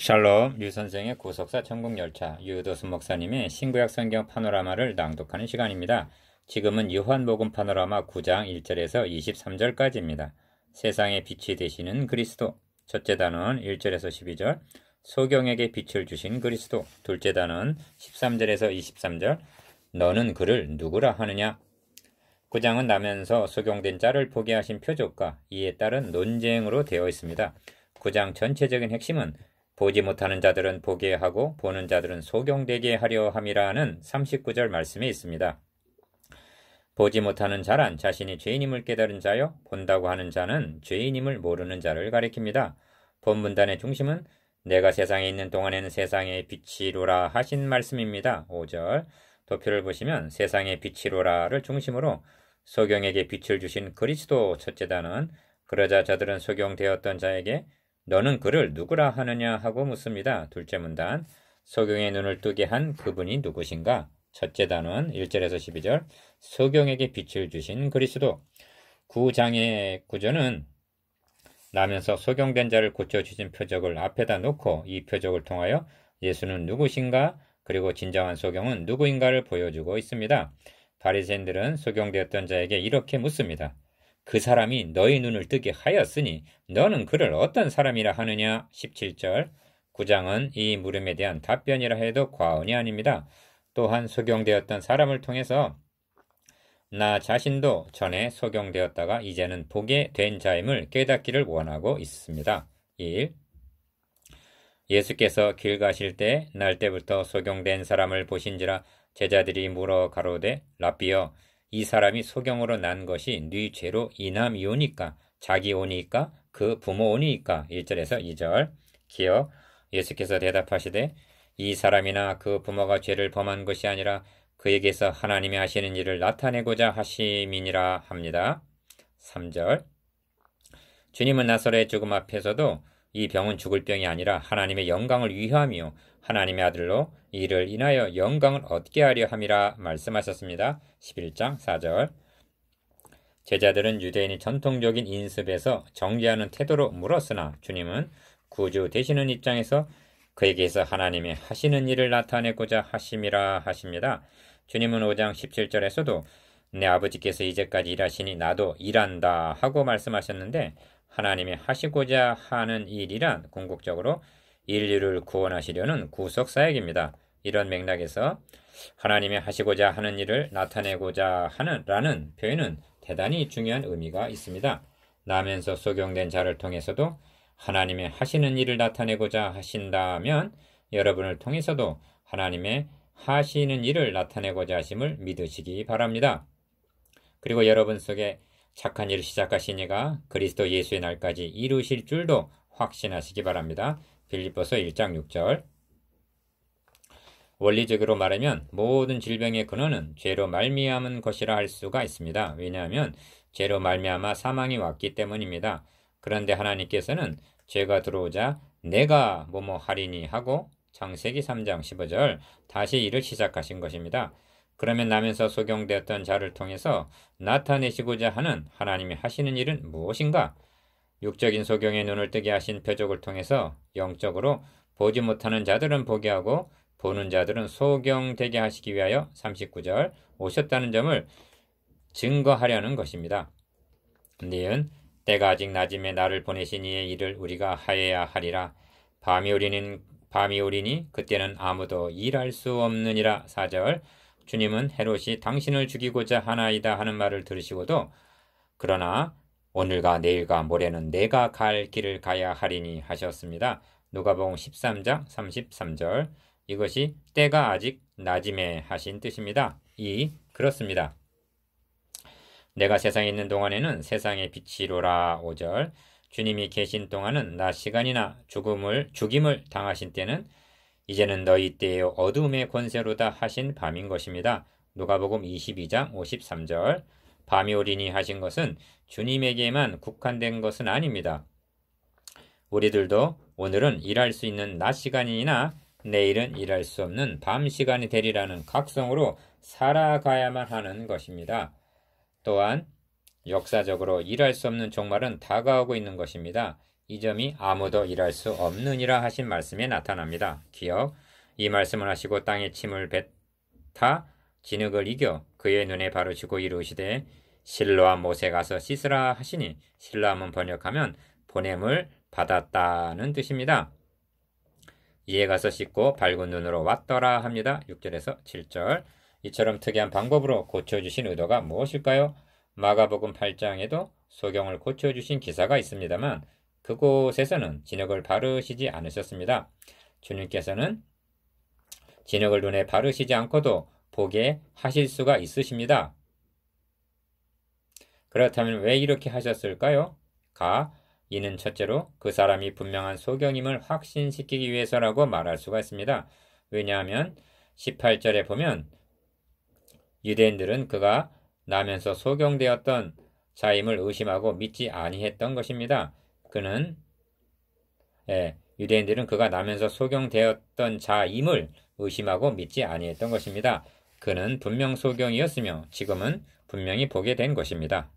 샬롬, 류 선생의 구속사 천국열차, 유도순 목사님의 신구약 성경 파노라마를 낭독하는 시간입니다. 지금은 요한복음 파노라마 9장 1절에서 23절까지입니다. 세상의 빛이 되시는 그리스도. 첫째 단어는 1절에서 12절, 소경에게 빛을 주신 그리스도. 둘째 단어는 13절에서 23절, 너는 그를 누구라 하느냐. 9장은 나면서 소경된 자를 보게 하신 표적과 이에 따른 논쟁으로 되어 있습니다. 9장 전체적인 핵심은 보지 못하는 자들은 보게 하고 보는 자들은 소경되게 하려 함이라는 39절 말씀에 있습니다. 보지 못하는 자란 자신이 죄인임을 깨달은 자요, 본다고 하는 자는 죄인임을 모르는 자를 가리킵니다. 본문단의 중심은 내가 세상에 있는 동안에는 세상의 빛이로라 하신 말씀입니다. 5절 도표를 보시면 세상의 빛이로라를 중심으로 소경에게 빛을 주신 그리스도. 첫째 단어는 그러자 저들은 소경되었던 자에게 너는 그를 누구라 하느냐 하고 묻습니다. 둘째 문단 소경의 눈을 뜨게 한 그분이 누구신가. 첫째 단어는 1절에서 12절 소경에게 빛을 주신 그리스도. 9장의 구조는 나면서 소경된 자를 고쳐주신 표적을 앞에다 놓고 이 표적을 통하여 예수는 누구신가 그리고 진정한 소경은 누구인가를 보여주고 있습니다. 바리새인들은 소경되었던 자에게 이렇게 묻습니다. 그 사람이 너희 눈을 뜨게 하였으니 너는 그를 어떤 사람이라 하느냐. 17절 9장은 이 물음에 대한 답변이라 해도 과언이 아닙니다. 또한 소경되었던 사람을 통해서 나 자신도 전에 소경되었다가 이제는 보게 된 자임을 깨닫기를 원하고 있습니다. 1. 예수께서 길 가실 때 날 때부터 소경된 사람을 보신지라 제자들이 물어 가로되 랍비여 이 사람이 소경으로 난 것이 네 죄로 인함이오니까 자기 오니까 그 부모 오니까. 1절에서 2절 기억 예수께서 대답하시되 이 사람이나 그 부모가 죄를 범한 것이 아니라 그에게서 하나님이 하시는 일을 나타내고자 하심이니라 합니다. 3절 주님은 나사로의 죽음 앞에서도 이 병은 죽을 병이 아니라 하나님의 영광을 위함이요 하나님의 아들로 이를 인하여 영광을 얻게 하려 함이라 말씀하셨습니다. 11장 4절 제자들은 유대인의 전통적인 인습에서 정죄하는 태도로 물었으나 주님은 구주 되시는 입장에서 그에게서 하나님의 하시는 일을 나타내고자 하심이라 하십니다. 주님은 5장 17절에서도 내 아버지께서 이제까지 일하시니 나도 일한다 하고 말씀하셨는데 하나님이 하시고자 하는 일이란 궁극적으로 인류를 구원하시려는 구속사역입니다. 이런 맥락에서 하나님이 하시고자 하는 일을 나타내고자 하는 라는 표현은 대단히 중요한 의미가 있습니다. 나면서 소경된 자를 통해서도 하나님의 하시는 일을 나타내고자 하신다면 여러분을 통해서도 하나님의 하시는 일을 나타내고자 하심을 믿으시기 바랍니다. 그리고 여러분 속에 착한 일을 시작하신 이가 그리스도 예수의 날까지 이루실 줄도 확신하시기 바랍니다. 빌립보서 1장 6절 원리적으로 말하면 모든 질병의 근원은 죄로 말미암은 것이라 할 수가 있습니다. 왜냐하면 죄로 말미암아 사망이 왔기 때문입니다. 그런데 하나님께서는 죄가 들어오자 내가 뭐뭐 하리니 하고 창세기 3장 15절 다시 일을 시작하신 것입니다. 그러면 나면서 소경되었던 자를 통해서 나타내시고자 하는 하나님이 하시는 일은 무엇인가? 육적인 소경의 눈을 뜨게 하신 표적을 통해서 영적으로 보지 못하는 자들은 보게 하고 보는 자들은 소경되게 하시기 위하여 39절 오셨다는 점을 증거하려는 것입니다. 니은 때가 아직 낮음에 나를 보내신 이의 일을 우리가 하여야 하리라. 밤이 오리니 그때는 아무도 일할 수 없느니라. 4절 주님은 헤롯이 당신을 죽이고자 하나이다 하는 말을 들으시고도 그러나 오늘과 내일과 모레는 내가 갈 길을 가야 하리니 하셨습니다. 누가복음 13장 33절 이것이 때가 아직 낮음에 하신 뜻입니다. 그렇습니다. 내가 세상에 있는 동안에는 세상의 빛이로라. 5절 주님이 계신 동안은 낮 시간이나 죽임을 당하신 때는 이제는 너희 때의 어둠의 권세로다 하신 밤인 것입니다. 누가복음 22장 53절 밤이 오리니 하신 것은 주님에게만 국한된 것은 아닙니다. 우리들도 오늘은 일할 수 있는 낮 시간이나 내일은 일할 수 없는 밤 시간이 되리라는 각성으로 살아가야만 하는 것입니다. 또한 역사적으로 일할 수 없는 종말은 다가오고 있는 것입니다. 이 점이 아무도 일할 수 없느니라 하신 말씀에 나타납니다. 기억, 이 말씀을 하시고 땅에 침을 뱉아 진흙을 이겨 그의 눈에 바르시고 이르시되 실로암 못에 가서 씻으라 하시니, 실로암은 번역하면 보냄을 받았다는 뜻입니다. 이에 가서 씻고 밝은 눈으로 왔더라 합니다. 6절에서 7절. 이처럼 특이한 방법으로 고쳐주신 의도가 무엇일까요? 마가복음 8장에도 소경을 고쳐주신 기사가 있습니다만 그곳에서는 진흙을 바르시지 않으셨습니다. 주님께서는 진흙을 눈에 바르시지 않고도 보게 하실 수가 있으십니다. 그렇다면 왜 이렇게 하셨을까요? 이는 첫째로 그 사람이 분명한 소경임을 확신시키기 위해서라고 말할 수가 있습니다. 왜냐하면 18절에 보면 유대인들은 그가 나면서 소경되었던 자임을 의심하고 믿지 아니했던 것입니다. 유대인들은 그가 나면서 소경되었던 자임을 의심하고 믿지 아니했던 것입니다. 그는 분명 소경이었으며 지금은 분명히 보게 된 것입니다.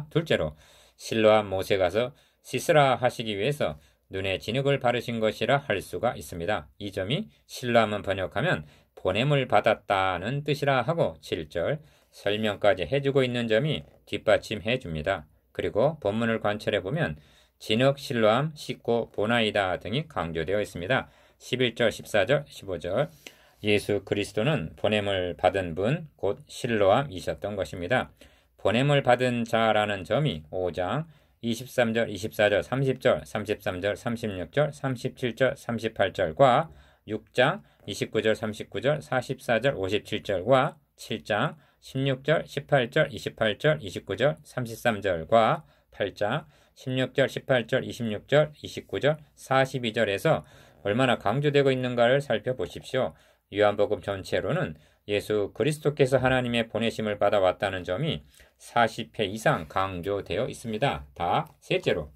둘째로 실로암 못에 가서 씻으라 하시기 위해서 눈에 진흙을 바르신 것이라 할 수가 있습니다. 이 점이 실로암은 번역하면 보냄을 받았다는 뜻이라 하고 7절 설명까지 해주고 있는 점이 뒷받침해 줍니다. 그리고 본문을 관찰해 보면 진흙, 실로암, 씻고, 보나이다 등이 강조되어 있습니다. 11절, 14절, 15절 예수 그리스도는 보냄을 받은 분, 곧 실로암이셨던 것입니다. 보냄을 받은 자라는 점이 5장 23절, 24절, 30절, 33절, 36절, 37절, 38절과 6장 29절, 39절, 44절, 57절과 7장 16절, 18절, 28절, 29절, 33절과 8장 16절, 18절, 26절, 29절, 42절에서 얼마나 강조되고 있는가를 살펴보십시오. 요한복음 전체로는 예수 그리스도께서 하나님의 보내심을 받아왔다는 점이 40회 이상 강조되어 있습니다. 셋째로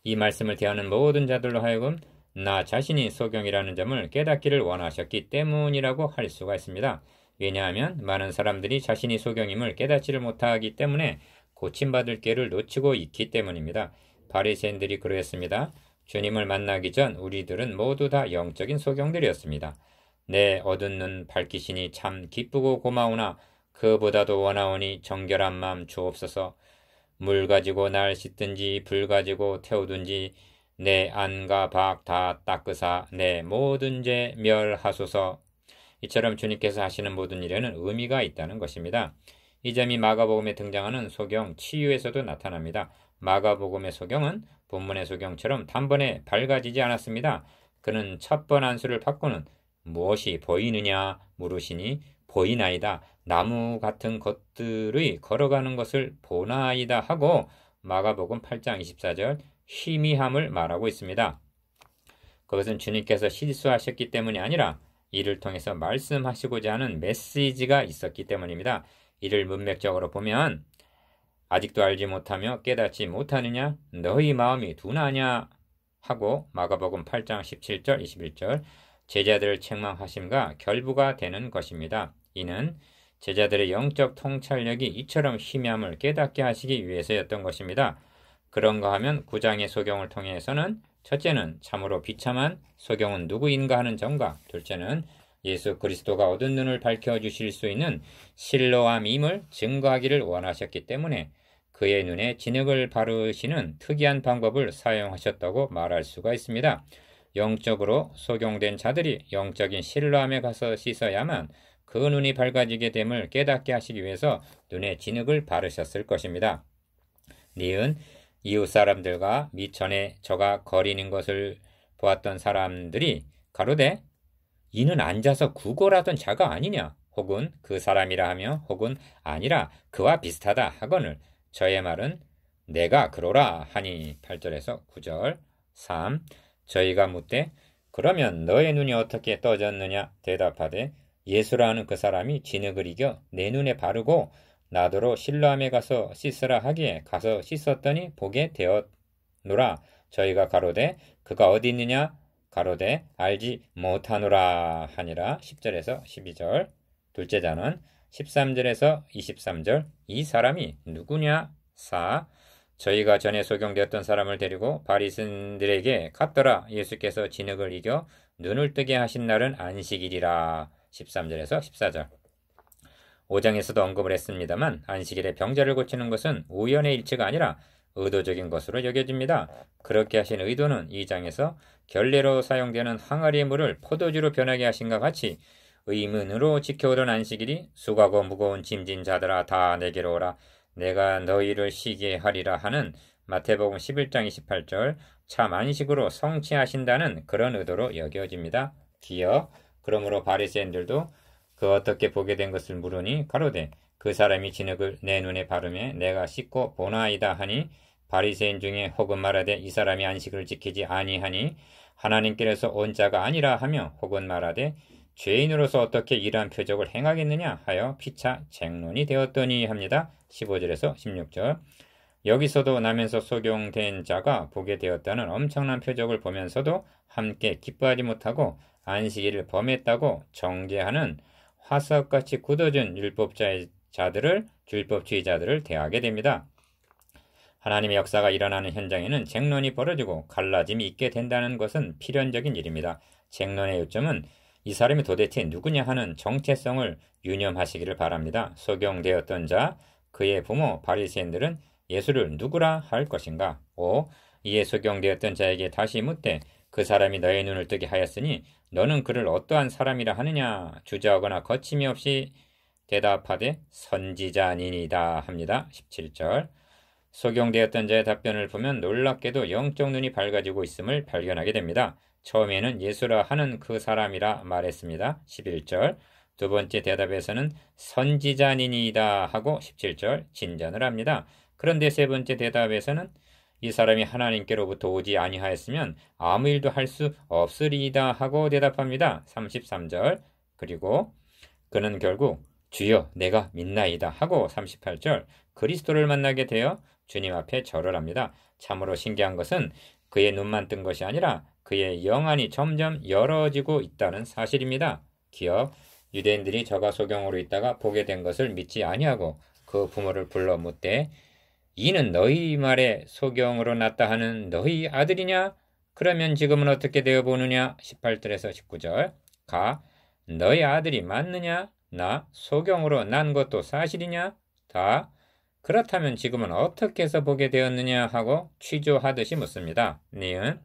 이 말씀을 대하는 모든 자들로 하여금 나 자신이 소경이라는 점을 깨닫기를 원하셨기 때문이라고 할 수가 있습니다. 왜냐하면 많은 사람들이 자신이 소경임을 깨닫지를 못하기 때문에 고침받을 기회를 놓치고 있기 때문입니다. 바리새인들이 그러했습니다. 주님을 만나기 전 우리들은 모두 다 영적인 소경들이었습니다. 내 얻은 밝히시니 참 기쁘고 고마우나 그보다도 원하오니 정결한 마음 주옵소서. 물 가지고 날 씻든지 불 가지고 태우든지 내 안과 밖 다 닦으사 내 모든 죄 멸하소서. 이처럼 주님께서 하시는 모든 일에는 의미가 있다는 것입니다. 이 점이 마가복음에 등장하는 소경 치유에서도 나타납니다. 마가복음의 소경은 본문의 소경처럼 단번에 밝아지지 않았습니다. 그는 첫 번 안수를 받고는 무엇이 보이느냐 물으시니 보이나이다. 나무 같은 것들의 걸어가는 것을 보나이다 하고 마가복음 8장 24절 희미함을 말하고 있습니다. 그것은 주님께서 실수하셨기 때문이 아니라 이를 통해서 말씀하시고자 하는 메시지가 있었기 때문입니다. 이를 문맥적으로 보면 아직도 알지 못하며 깨닫지 못하느냐 너희 마음이 둔하냐 하고 마가복음 8장 17절 21절 제자들을 책망하심과 결부가 되는 것입니다. 이는 제자들의 영적 통찰력이 이처럼 희미함을 깨닫게 하시기 위해서였던 것입니다. 그런가 하면 9장의 소경을 통해서는 첫째는 참으로 비참한 소경은 누구인가 하는 점과 둘째는 예수 그리스도가 얻은 눈을 밝혀주실 수 있는 실로암임을 증거하기를 원하셨기 때문에 그의 눈에 진흙을 바르시는 특이한 방법을 사용하셨다고 말할 수가 있습니다. 영적으로 소경된 자들이 영적인 실로암에 가서 씻어야만 그 눈이 밝아지게 됨을 깨닫게 하시기 위해서 눈에 진흙을 바르셨을 것입니다. 니은 이웃 사람들과 미천에 저가 거리는 것을 보았던 사람들이 가로되 이는 앉아서 구걸하던 자가 아니냐 혹은 그 사람이라 하며 혹은 아니라 그와 비슷하다 하거늘 저의 말은 내가 그러라 하니 8절에서 9절 3. 저희가 묻되 그러면 너의 눈이 어떻게 떠졌느냐 대답하되 예수라는 그 사람이 진흙을 이겨 내 눈에 바르고 나더러 실로암에 가서 씻으라 하기에 가서 씻었더니 보게 되었노라. 저희가 가로되 그가 어디 있느냐 가로되 알지 못하노라 하니라. 10절에서 12절 둘째 자는 13절에서 23절 이 사람이 누구냐 4. 저희가 전에 소경되었던 사람을 데리고 바리새인들에게 갔더라. 예수께서 진흙을 이겨 눈을 뜨게 하신 날은 안식일이라. 13절에서 14절. 5장에서도 언급을 했습니다만 안식일에 병자를 고치는 것은 우연의 일치가 아니라 의도적인 것으로 여겨집니다. 그렇게 하신 의도는 2장에서 결례로 사용되는 항아리의 물을 포도주로 변하게 하신과 같이 의문으로 지켜오던 안식일이 수고하고 무거운 짐진 자들아 다 내게로 오라 내가 너희를 쉬게 하리라 하는 마태복음 11장 28절 참 안식으로 성취하신다는 그런 의도로 여겨집니다. 기여 그러므로 바리새인들도 그 어떻게 보게 된 것을 물으니 가로되 그 사람이 진흙을 내 눈에 바르매 내가 씻고 보나이다 하니 바리새인 중에 혹은 말하되 이 사람이 안식을 지키지 아니하니 하나님께로서 온 자가 아니라 하며 혹은 말하되 죄인으로서 어떻게 이러한 표적을 행하겠느냐 하여 피차 쟁론이 되었더니 합니다. 15절에서 16절. 여기서도 나면서 소경된 자가 보게 되었다는 엄청난 표적을 보면서도 함께 기뻐하지 못하고 안식일을 범했다고 정죄하는 화석같이 굳어진 율법주의자들을 대하게 됩니다. 하나님의 역사가 일어나는 현장에는 쟁론이 벌어지고 갈라짐이 있게 된다는 것은 필연적인 일입니다. 쟁론의 요점은 이 사람이 도대체 누구냐 하는 정체성을 유념하시기를 바랍니다. 소경되었던 자, 그의 부모 바리새인들은 예수를 누구라 할 것인가? 5. 이에 소경되었던 자에게 다시 묻되 그 사람이 너의 눈을 뜨게 하였으니 너는 그를 어떠한 사람이라 하느냐? 주저하거나 거침이 없이 대답하되 선지자니이다 합니다. 17절. 소경되었던 자의 답변을 보면 놀랍게도 영적 눈이 밝아지고 있음을 발견하게 됩니다. 처음에는 예수라 하는 그 사람이라 말했습니다. 11절. 두 번째 대답에서는 선지자니이다 하고 17절 진전을 합니다. 그런데 세 번째 대답에서는 이 사람이 하나님께로부터 오지 아니하였으면 아무 일도 할 수 없으리이다 하고 대답합니다. 33절. 그리고 그는 결국 주여 내가 믿나이다 하고 38절 그리스도를 만나게 되어 주님 앞에 절을 합니다. 참으로 신기한 것은 그의 눈만 뜬 것이 아니라 그의 영안이 점점 열어지고 있다는 사실입니다. 기억 유대인들이 저가 소경으로 있다가 보게 된 것을 믿지 아니하고 그 부모를 불러 묻되 이는 너희 말에 소경으로 났다 하는 너희 아들이냐? 그러면 지금은 어떻게 되어 보느냐? 18절에서 19절. 가 너희 아들이 맞느냐? 나 소경으로 난 것도 사실이냐? 다 그렇다면 지금은 어떻게 해서 보게 되었느냐 하고 취조하듯이 묻습니다. 니은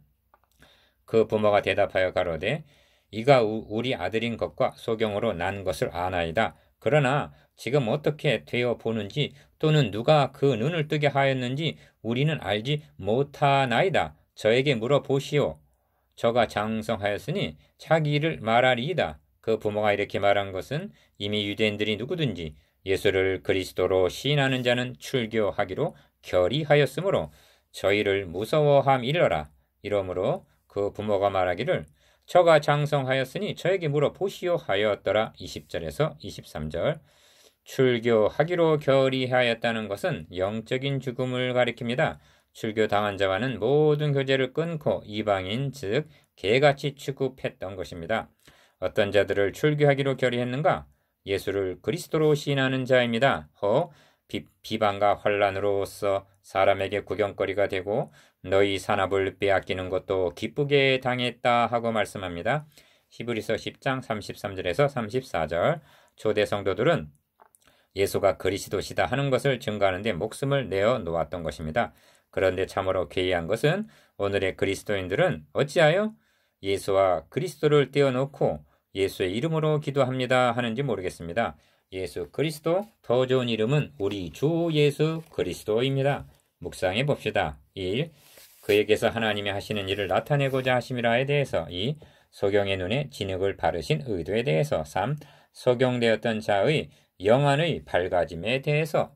그 부모가 대답하여 가로되 이가 우리 아들인 것과 소경으로 난 것을 아나이다. 그러나 지금 어떻게 되어 보는지 또는 누가 그 눈을 뜨게 하였는지 우리는 알지 못하나이다. 저에게 물어보시오. 저가 장성하였으니 자기 일을 말하리이다. 그 부모가 이렇게 말한 것은 이미 유대인들이 누구든지 예수를 그리스도로 시인하는 자는 출교하기로 결의하였으므로 저희를 무서워함이러라. 이러므로 그 부모가 말하기를 저가 장성하였으니 저에게 물어보시오 하였더라. 20절에서 23절. 출교하기로 결의하였다는 것은 영적인 죽음을 가리킵니다. 출교당한 자와는 모든 교제를 끊고 이방인 즉 개같이 취급했던 것입니다. 어떤 자들을 출교하기로 결의했는가? 예수를 그리스도로 시인하는 자입니다. 비방과 환란으로서 사람에게 구경거리가 되고 너희 산업을 빼앗기는 것도 기쁘게 당했다 하고 말씀합니다. 히브리서 10장 33절에서 34절. 초대 성도들은 예수가 그리스도시다 하는 것을 증거하는 데 목숨을 내어 놓았던 것입니다. 그런데 참으로 괴이한 것은 오늘의 그리스도인들은 어찌하여 예수와 그리스도를 떼어놓고 예수의 이름으로 기도합니다 하는지 모르겠습니다. 예수 그리스도, 더 좋은 이름은 우리 주 예수 그리스도입니다. 묵상해 봅시다. 1. 그에게서 하나님이 하시는 일을 나타내고자 하심이라에 대해서 2. 소경의 눈에 진흙을 바르신 의도에 대해서 3. 소경되었던 자의 영안의 밝아짐에 대해서